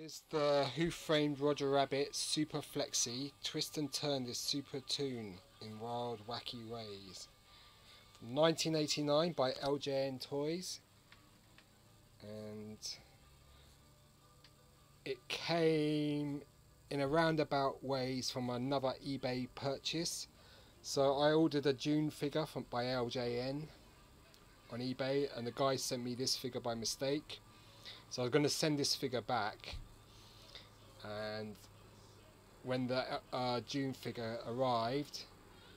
Here's the Who Framed Roger Rabbit Super Flexie. Twist and turn this super tune in wild, wacky ways. From 1989 by LJN Toys. And it came in a roundabout ways from another eBay purchase. So I ordered a June figure by LJN on eBay, and the guy sent me this figure by mistake. So I was going to send this figure back, and when the June figure arrived,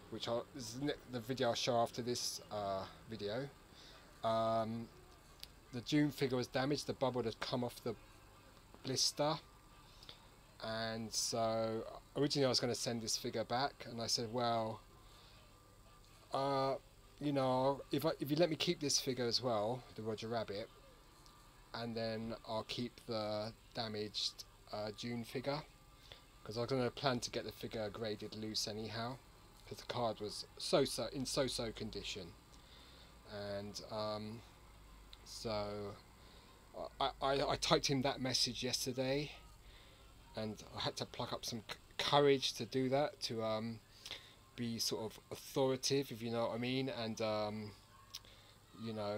which this is the video I'll show after this video, the June figure was damaged. The bubble had come off the blister, and so originally I was going to send this figure back, and I said, well, you know, if you let me keep this figure as well, the Roger Rabbit, and then I'll keep the damaged June figure, because I was going to plan to get the figure graded loose anyhow, because the card was in so-so condition. And so I typed him that message yesterday, and I had to pluck up some courage to do that, to be sort of authoritative, if you know what I mean. And you know,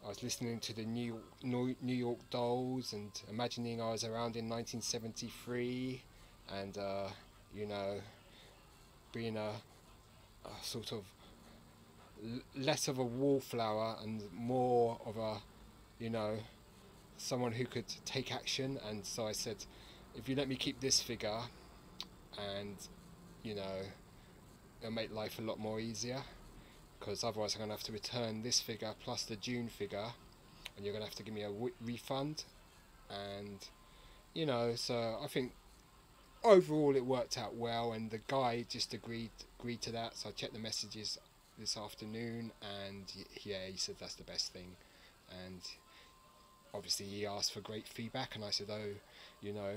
I was listening to the New York Dolls and imagining I was around in 1973, and you know, being a sort of less of a wallflower and more of a, you know, someone who could take action. And so I said, if you let me keep this figure, and you know, it'll make life a lot more easier, because otherwise I'm going to have to return this figure plus the June figure, and you're going to have to give me a refund. And you know, so I think overall it worked out well, and the guy just agreed to that. So I checked the messages this afternoon, and yeah, he said that's the best thing. And obviously he asked for great feedback, and I said, oh, you know,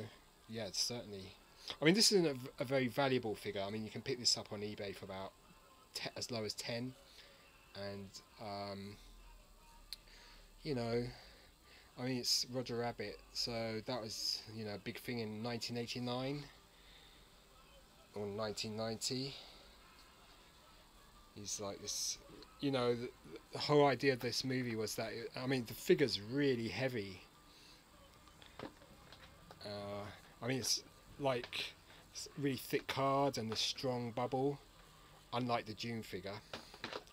yeah, certainly. I mean, this isn't a very valuable figure. I mean, you can pick this up on eBay for about as low as 10, and you know, I mean, it's Roger Rabbit, so that was, you know, a big thing in 1989 or 1990. He's like this, you know, the whole idea of this movie was that, I mean, the figure's really heavy. I mean, it's like really thick card and a strong bubble, unlike the June figure,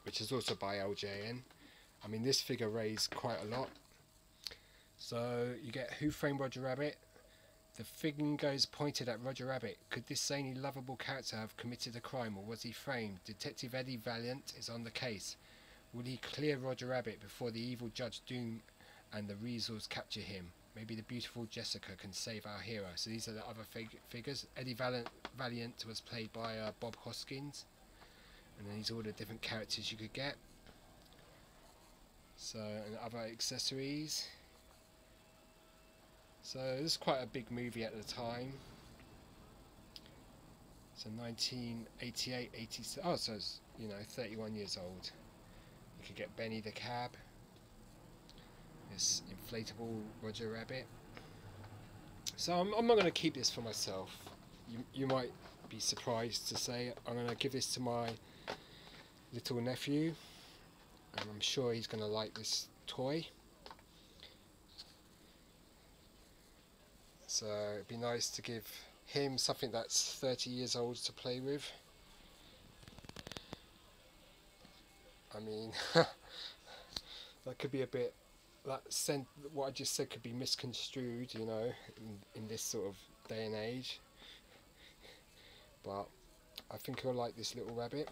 which is also by LJN. I mean, this figure weighs quite a lot. So you get Who Framed Roger Rabbit. The fingers pointed at Roger Rabbit. Could this zany, lovable character have committed a crime, or was he framed? Detective Eddie Valiant is on the case. Will he clear Roger Rabbit before the evil Judge Doom and the Weasels capture him? Maybe the beautiful Jessica can save our hero. So these are the other figures. Eddie Valiant was played by Bob Hoskins. And then these are all the different characters you could get. So, and other accessories. So this is quite a big movie at the time. So 1988, 87. Oh, so it's, you know, 31 years old. You could get Benny the Cab. This inflatable Roger Rabbit. So I'm not going to keep this for myself. You might be surprised to say I'm going to give this to my little nephew, and I'm sure he's going to like this toy. So it'd be nice to give him something that's 30 years old to play with. I mean, that could be a bit, what I just said could be misconstrued, you know, in this sort of day and age. But I think he'll like this little rabbit.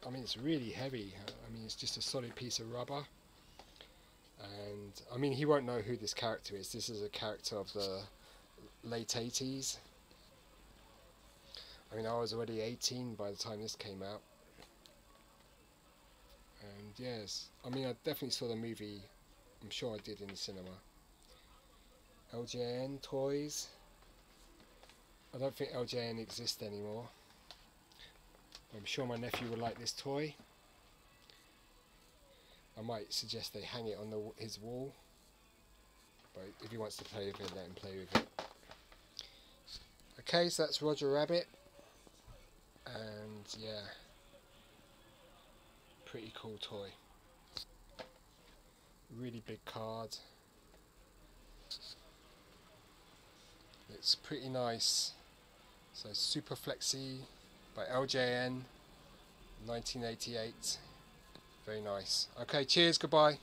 I mean, it's really heavy. I mean, it's just a solid piece of rubber. And I mean, he won't know who this character is. This is a character of the late 80s. I mean, I was already 18 by the time this came out. And yes, I mean, I definitely saw the movie. I'm sure I did, in the cinema. LJN Toys. I don't think LJN exists anymore. I'm sure my nephew would like this toy. I might suggest they hang it on his wall. but if he wants to play with it, let him play with it. Okay, so that's Roger Rabbit, and yeah, pretty cool toy. Really big card. It's pretty nice. So Super Flexie by LJN, 1988. Very nice. Okay, cheers, goodbye.